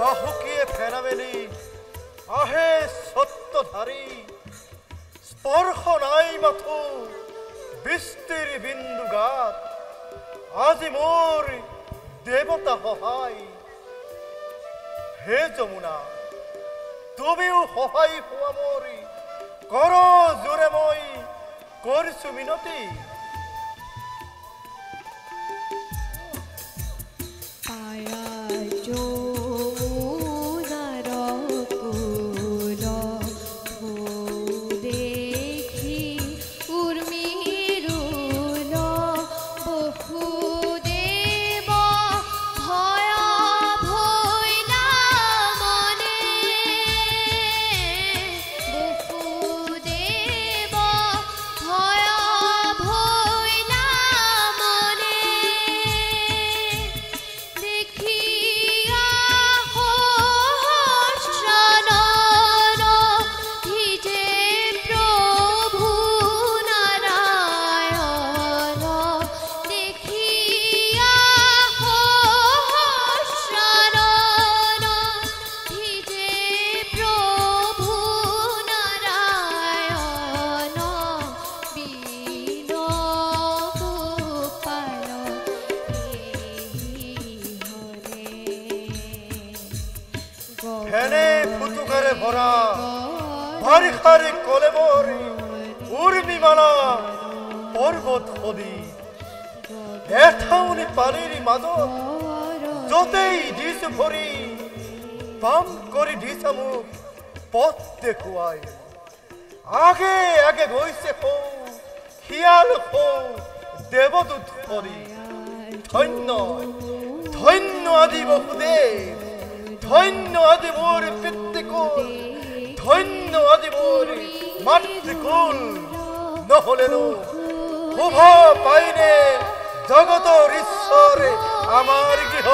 বাহুকিয়ে ফেরাবেনি আহে সত্যধারী স্পর্শ নাই মাথো বৃষ্টির বিন্দু গাত আজি মোর দেবতা সহায় হে যমুনা তুমিও সহায় হোৱা মোৰ কৰ জোৰে মই কৰিছো মিনতি হেনে ফুটুকারে ভরা ভারি খারে কলে মরি উর্মিমালা পর্বত নদী এঠাউনি পানির মাদক যতেই দিস ভরি বাম করে দিসামুখ পথ দেখুয়ায় আগে আগে গৈছে হৌ হিয়াল হৌ দেবদূত পরি ধন্য ধন্য আদি বসুদেব ধন্য আদি মোর পিতৃকুল ধন্য আদি মোর মাতৃকুল নহলেনো শুভ পাইনে জগতৰ ঈশ্বৰে আমাৰ গৃহ